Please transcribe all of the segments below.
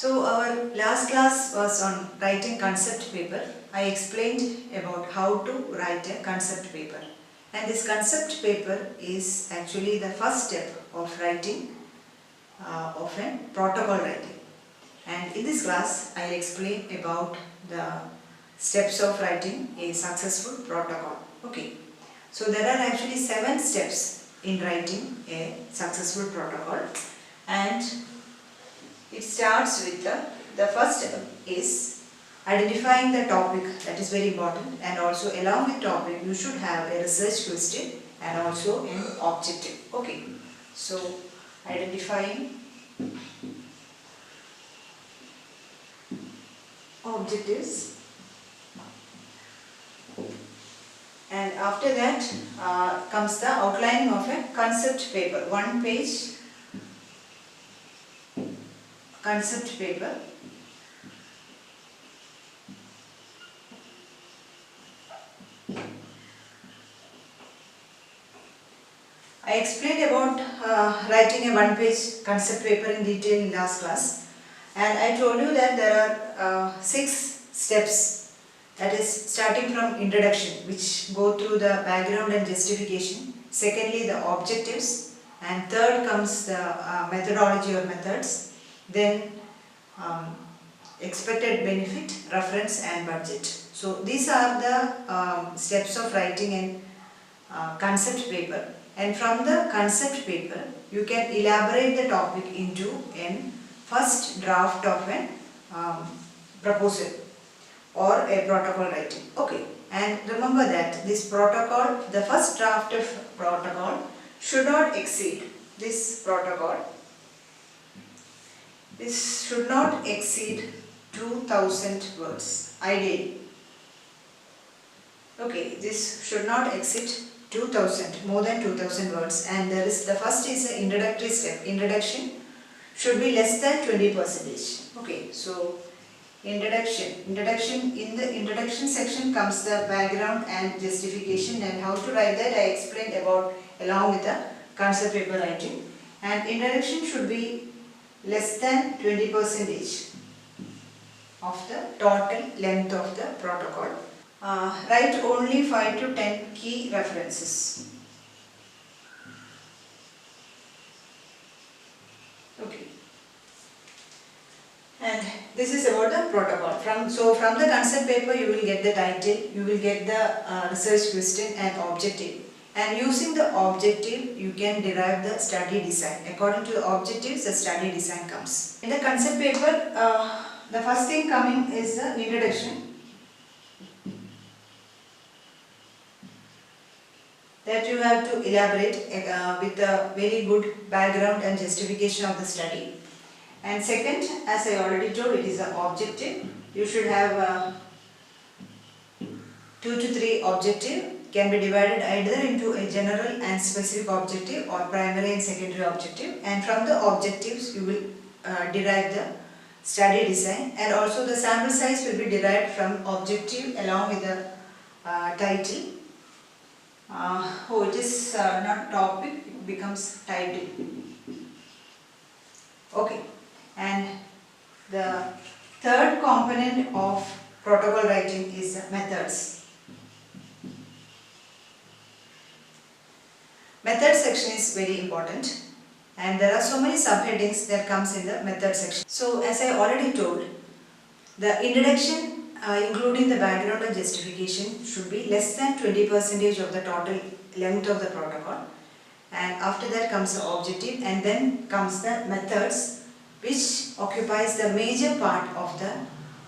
So our last class was on writing concept paper. I explained about how to write a concept paper. And this concept paper is actually the first step of writing of a protocol writing. And in this class, I'll explain about the steps of writing a successful protocol. Okay. So there are actually 7 steps in writing a successful protocol, and it starts with the first step is identifying the topic. That is very important, and also along with topic you should have a research question and also an objective. Okay, so identifying objectives, and after that comes the outlining of a concept paper, 1 page concept paper. I explained about writing a 1 page concept paper in detail in last class, and I told you that there are 6 steps, that is starting from introduction, which go through the background and justification, secondly the objectives, and third comes the methodology or methods, then expected benefit, reference and budget. So these are the steps of writing a concept paper, and from the concept paper you can elaborate the topic into a first draft of a proposal or a protocol writing. Okay, and remember that this protocol, the first draft of protocol should not exceed this protocol. This should not exceed 2000 words, ideally. Okay, this should not exceed 2000, more than 2000 words, and there is the first is an introductory step. Introduction should be less than 20%. Okay, so introduction. In the introduction section comes the background and justification, and how to write that I explained about along with the concept paper writing. And introduction should be less than 20% of the total length of the protocol. Write only 5 to 10 key references. Okay. And this is about the protocol. From the concept paper you will get the title, you will get the research question and objective. And using the objective, you can derive the study design. According to the objectives, the study design comes. In the concept paper, the first thing coming is the introduction. That you have to elaborate with a very good background and justification of the study. And second, as I already told, it is the objective. You should have 2 to 3 objectives. Can be divided either into a general and specific objective or primary and secondary objective, and from the objectives you will derive the study design, and also the sample size will be derived from objective along with the title. It is not topic, it becomes title. Okay, and the third component of protocol writing is the methods. Method section is very important, and there are so many subheadings that comes in the method section. So as I already told, the introduction including the background and justification should be less than 20% of the total length of the protocol, and after that comes the objective, and then comes the methods, which occupies the major part of the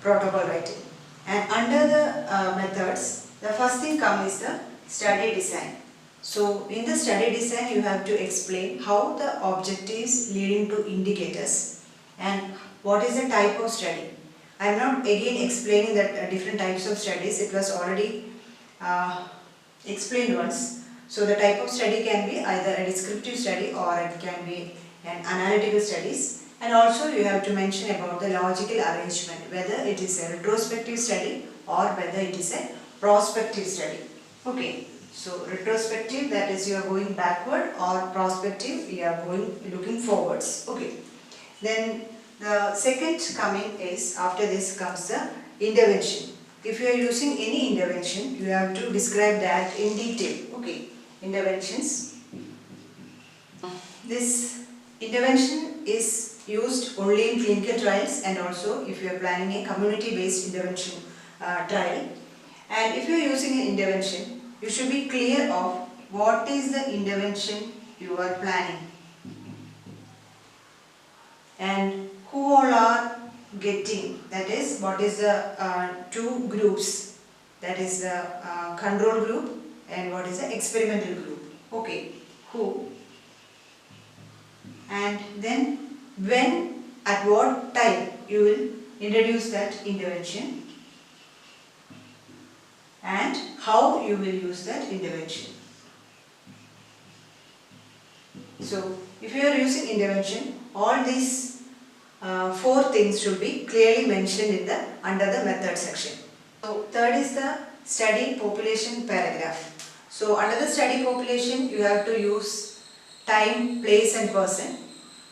protocol writing. And under the methods, the first thing comes is the study design. So in the study design you have to explain how the objectives leading to indicators and what is the type of study. I am not again explaining that different types of studies, it was already explained once. So the type of study can be either a descriptive study or it can be an analytical studies, and also you have to mention about the logical arrangement, whether it is a retrospective study or whether it is a prospective study. Okay. So retrospective, that is you are going backward, or prospective, you are looking forwards. Okay. Then The second coming is, after this comes the intervention. If you are using any intervention, you have to describe that in detail. Okay, interventions. This intervention is used only in clinical trials and also if you are planning a community-based intervention trial. And if you are using an intervention, you should be clear of what is the intervention you are planning and who all are getting, that is what is the two groups, that is the control group and what is the experimental group. Okay, who, and then when, at what time you will introduce that intervention and how you will use that intervention. So if you are using intervention, all these four things should be clearly mentioned in the under the method section. So third is the study population paragraph. So under the study population you have to use time, place and person,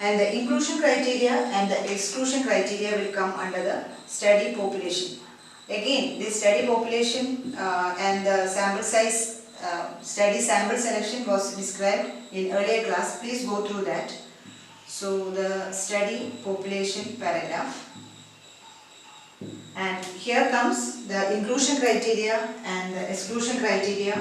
and the inclusion criteria and the exclusion criteria will come under the study population. Again, this study population and the sample size, study sample selection was described in earlier class. Please go through that. So the study population paragraph, and here comes the inclusion criteria and the exclusion criteria.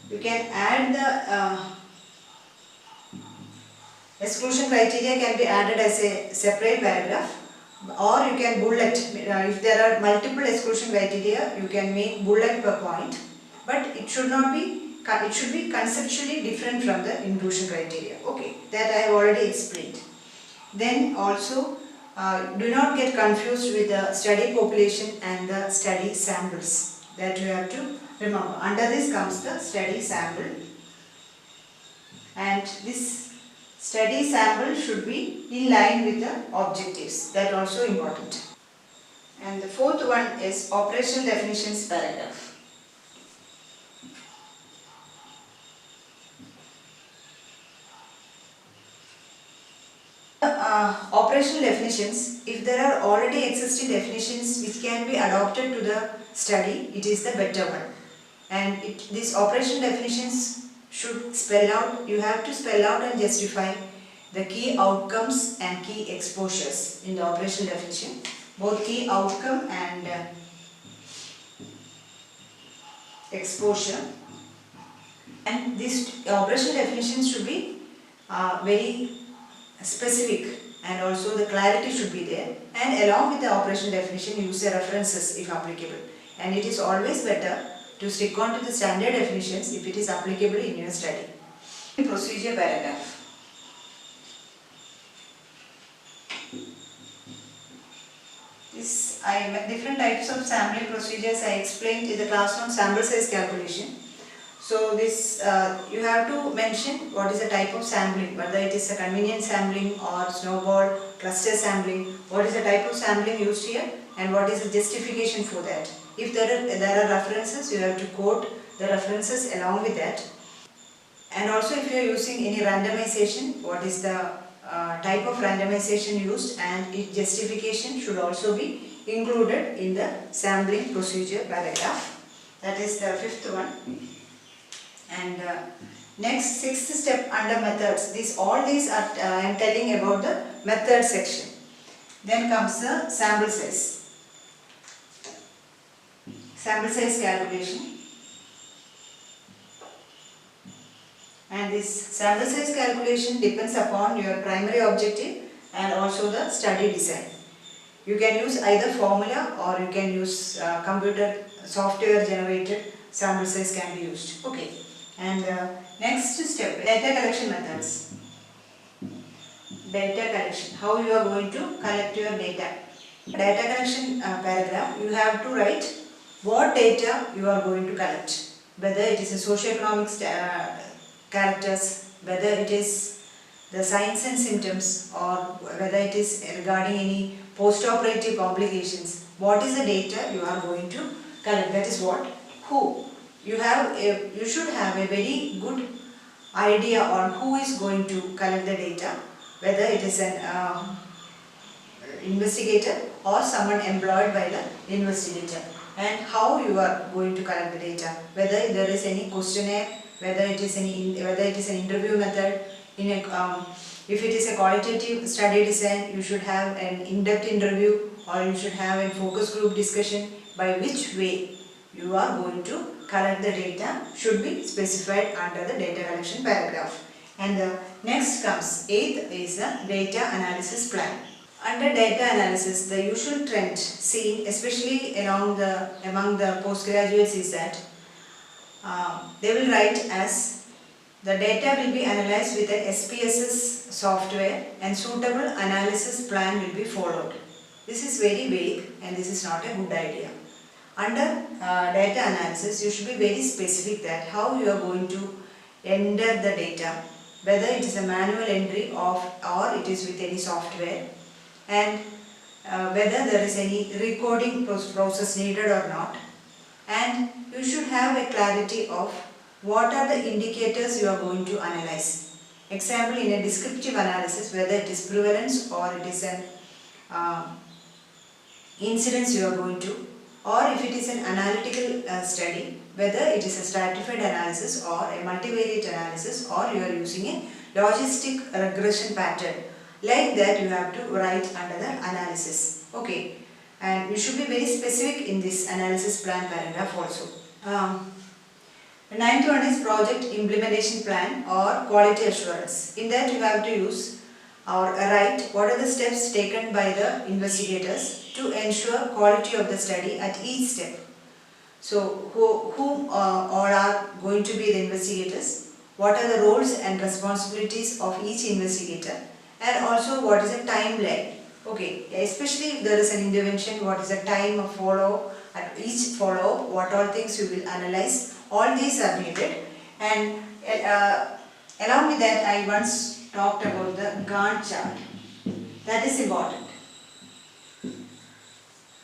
You can add the exclusion criteria can be added as a separate paragraph, or you can bullet. If there are multiple exclusion criteria, you can make bullet per point, but it should not be, it should be conceptually different from the inclusion criteria. Okay, that I have already explained. Then also do not get confused with the study population and the study samples, that you have to remember. Under this comes the study sample, and this study sample should be in line with the objectives. That also important. And the fourth one is operational definitions paragraph. Operational definitions, if there are already existing definitions which can be adopted to the study, it is the better one. And these operational definitions should spell out, you have to spell out and justify the key outcomes and key exposures in the operational definition. Both key outcome and exposure. And these operational definitions should be very specific, and also the clarity should be there, and along with the operational definition use the references if applicable. And it is always better to stick on to the standard definitions if it is applicable in your study. Procedure paragraph. This different types of sampling procedures I explained in the class on sample size calculation. So this you have to mention what is the type of sampling, whether it is a convenient sampling or snowball, cluster sampling, what is the type of sampling used here and what is the justification for that. If there are references, you have to quote the references along with that. And also if you are using any randomization, what is the type of randomization used, and its justification should also be included in the sampling procedure paragraph. That is the fifth one. And next, sixth step under methods. All these are I am telling about the method section. Then comes the sample size. Sample size calculation. And this sample size calculation depends upon your primary objective and also the study design. You can use either formula or you can use computer software generated sample size can be used. Okay. And next step, data collection methods. Data collection, how you are going to collect your data. Data collection paragraph, you have to write what data you are going to collect. Whether it is a socioeconomic characters, whether it is the signs and symptoms, or whether it is regarding any post-operative complications. What is the data you are going to collect? That is what? Who? you should have a very good idea on who is going to collect the data, whether it is an investigator or someone employed by the investigator, and how you are going to collect the data, whether there is any questionnaire, whether it is an interview method. If it is a qualitative study design, you should have an in-depth interview, or you should have a focus group discussion. By which way you are going to collect the data should be specified under the data collection paragraph. And the next comes, 8th is the data analysis plan. Under data analysis, the usual trend seen especially among the postgraduates is that they will write as the data will be analyzed with an SPSS software and suitable analysis plan will be followed. This is very vague and this is not a good idea. Under data analysis, you should be very specific that how you are going to enter the data, whether it is a manual entry or it is with any software, and whether there is any recording process needed or not. And you should have a clarity of what are the indicators you are going to analyze. Example, in a descriptive analysis, whether it is prevalence or it is an incidence you are going to, or if it is an analytical study, whether it is a stratified analysis or a multivariate analysis, or you are using a logistic regression pattern. Like that you have to write under the analysis. Okay, and you should be very specific in this analysis plan paragraph also. The 9th one is project implementation plan or quality assurance. In that you have to use or write what are the steps taken by the investigators to ensure quality of the study at each step. So whom all are going to be the investigators, what are the roles and responsibilities of each investigator, and also what is the timeline. Okay, especially if there is an intervention, what is the time of follow at each follow, what all things you will analyze, all these are needed. And along with that, I once talked about the Gantt chart. That is important.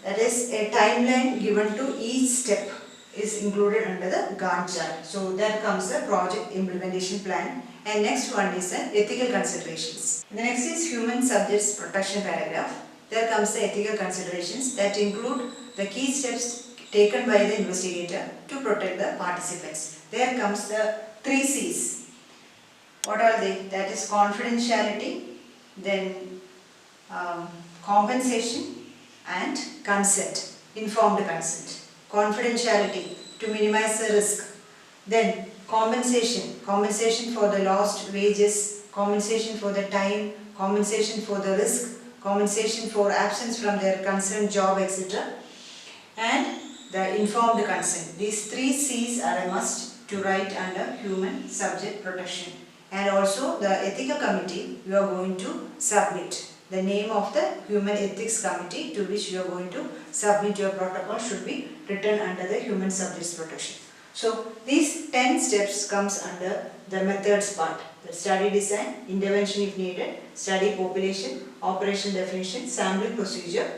That is a timeline given to each step is included under the Gantt chart. So that comes the project implementation plan. And next one is the ethical considerations. The next is human subjects protection paragraph. There comes the ethical considerations that include the key steps taken by the investigator to protect the participants. There comes the 3 C's. What are they? That is confidentiality, then compensation and consent, informed consent. Confidentiality to minimize the risk. Then compensation for the lost wages, compensation for the time, compensation for the risk, compensation for absence from their concerned job, etc. And the informed consent. These 3 C's are a must to write under human subject protection. And also the ethical committee you are going to submit. The name of the human ethics committee to which you are going to submit your protocol should be written under the human subjects protection. So these 10 steps comes under the methods part. The study design, intervention if needed, study population, operation definition, sampling procedure,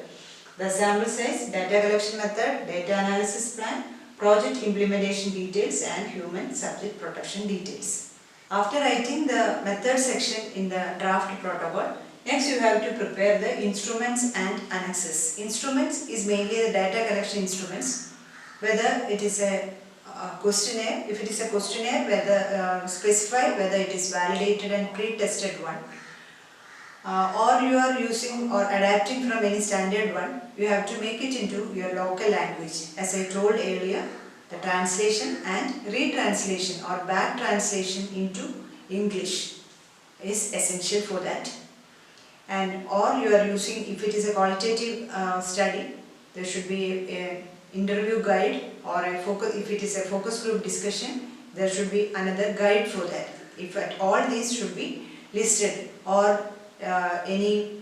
the sample size, data collection method, data analysis plan, project implementation details and human subject protection details. After writing the method section in the draft protocol, next you have to prepare the instruments and annexes. Instruments is mainly the data collection instruments, whether it is a questionnaire, if it is a questionnaire, whether specify whether it is validated and pre-tested one, or you are using or adapting from any standard one, you have to make it into your local language. As I told earlier, the translation and retranslation or back translation into English is essential for that. And or you are using, if it is a qualitative study, there should be an interview guide, or a focus, if it is a focus group discussion, there should be another guide for that. If at all these should be listed, or any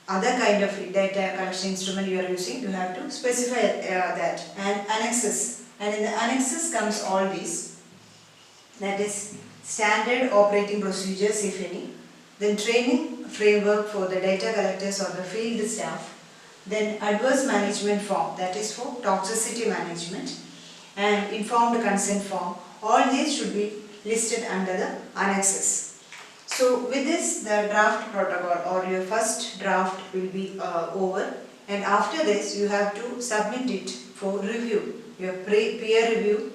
other kind of data collection instrument you are using, you have to specify that. And annexes, and in the annexes comes all these, that is standard operating procedures if any, then training framework for the data collectors or the field staff, then adverse management form, that is for toxicity management, and informed consent form. All these should be listed under the annexes. So with this, the draft protocol or your first draft will be over, and after this you have to submit it for review, your peer review.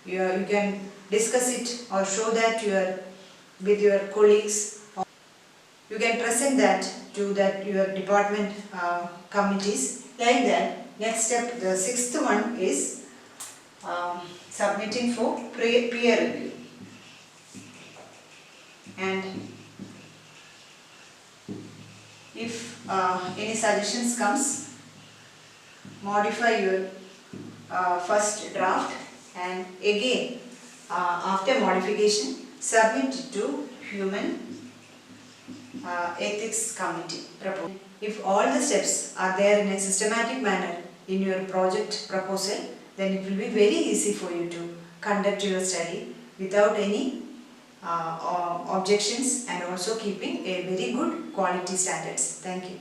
You can discuss it or show that with your colleagues. You can present that to your department committees. Like that. Next step, the sixth one is submitting for peer review. And if any suggestions comes, modify your first draft, and again after modification submit it to Human Ethics Committee. If all the steps are there in a systematic manner in your project proposal, then it will be very easy for you to conduct your study without any objections, and also keeping a very good quality standards. Thank you.